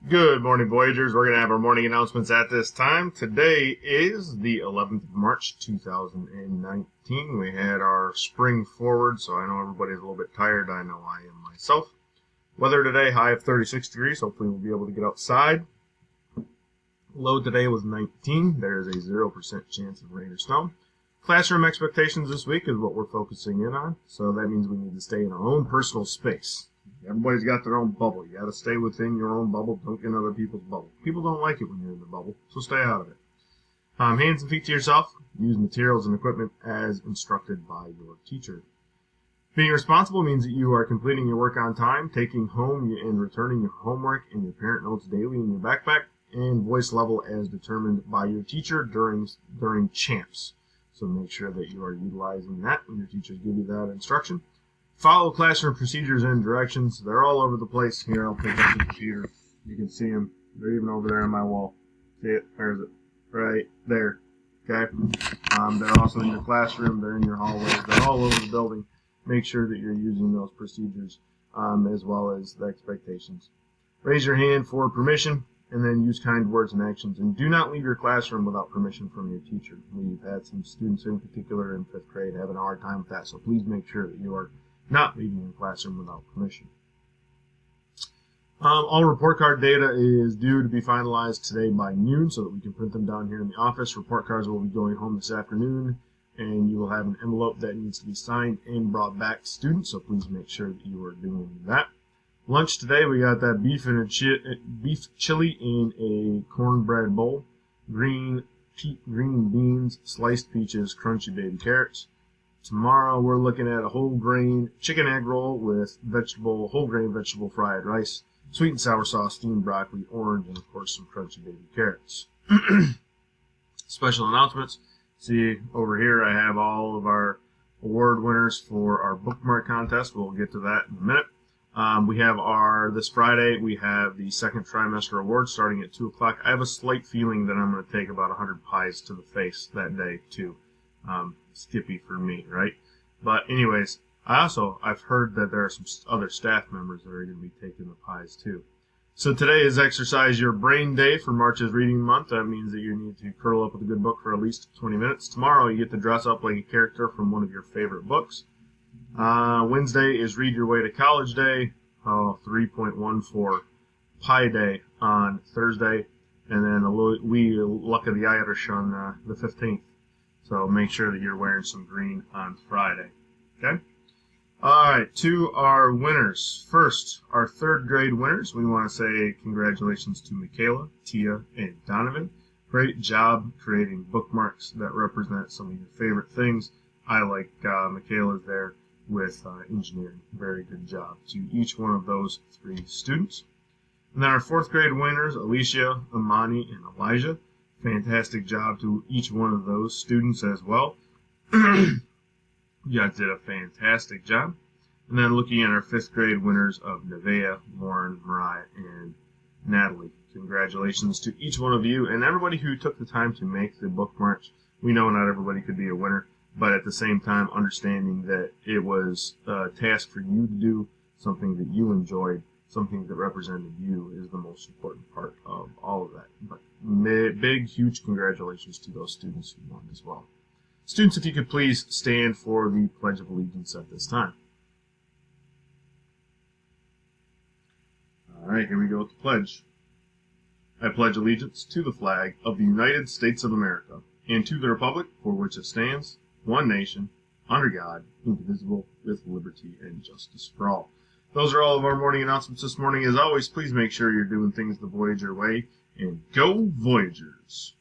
Good morning, Voyagers. We're going to have our morning announcements at this time. Today is the 11th of March, 2019. We had our spring forward, so I know everybody's a little bit tired. I know I am myself. Weather today, high of 36 degrees. Hopefully we'll be able to get outside. Low today was 19. There is a 0% chance of rain or snow. Classroom expectations this week is what we're focusing in on. So that means we need to stay in our own personal space. Everybody's got their own bubble. You got to stay within your own bubble. Don't get in other people's bubble. People don't like it when you're in the bubble, so stay out of it. Hands and feet to yourself. Use materials and equipment as instructed by your teacher. Being responsible means that you are completing your work on time, taking home and returning your homework and your parent notes daily in your backpack, and voice level as determined by your teacher during champs. So make sure that you are utilizing that when your teachers give you that instruction. Follow classroom procedures and directions. They're all over the place. Here, I'll pick up the computer. You can see them. They're even over there on my wall. See it? Where is it? Right there. Okay? They're also in your classroom. They're in your hallways. They're all over the building. Make sure that you're using those procedures as well as the expectations. Raise your hand for permission, and then use kind words and actions. And do not leave your classroom without permission from your teacher. We've had some students in particular in 5th grade having a hard time with that, so please make sure that you are not leaving your classroom without permission. All report card data is due to be finalized today by noon so that we can print them down here in the office. Report cards will be going home this afternoon, and you will have an envelope that needs to be signed and brought back to students, so please make sure that you are doing that. Lunch today, we got that beef chili in a cornbread bowl, green beans, sliced peaches, crunchy baby carrots. Tomorrow we're looking at a whole grain chicken egg roll with whole grain vegetable fried rice, sweet and sour sauce, steamed broccoli, orange, and of course some crunchy baby carrots. Special announcements. See over here I have all of our award winners for our bookmark contest. We'll get to that in a minute. We have this Friday, we have the second trimester awards starting at 2 o'clock. I have a slight feeling that I'm going to take about 100 pies to the face that day too. Skippy for me, right? But anyways, I've heard that there are some other staff members that are going to be taking the pies too. So today is Exercise Your Brain Day for March's Reading Month. That means that you need to curl up with a good book for at least 20 minutes. Tomorrow you get to dress up like a character from one of your favorite books. Wednesday is Read Your Way to College Day. 3.14 Pie Day on Thursday. And then Luck of the Irish on the 15th. So make sure that you're wearing some green on Friday. Okay? All right, to our winners. First, our 3rd grade winners. We want to say congratulations to Michaela, Tia, and Donovan. Great job creating bookmarks that represent some of your favorite things. I like Michaela's there with engineering. Very good job to each one of those 3 students. And then our 4th grade winners, Alicia, Amani, and Elijah. Fantastic job to each one of those students as well. You guys did a fantastic job. And then looking at our 5th grade winners of Nevaeh, Lauren, Mariah, and Natalie. Congratulations to each one of you and everybody who took the time to make the bookmarks. We know not everybody could be a winner, but at the same time understanding that it was a task for you to do, something that you enjoyed, something that represented you is the most important part of all of that. But big, huge congratulations to those students who won as well. Students, if you could please stand for the Pledge of Allegiance at this time. All right, here we go with the pledge. I pledge allegiance to the flag of the United States of America and to the republic for which it stands, one nation, under God, indivisible, with liberty and justice for all. Those are all of our morning announcements this morning. As always, please make sure you're doing things the Voyager way, and go Voyagers!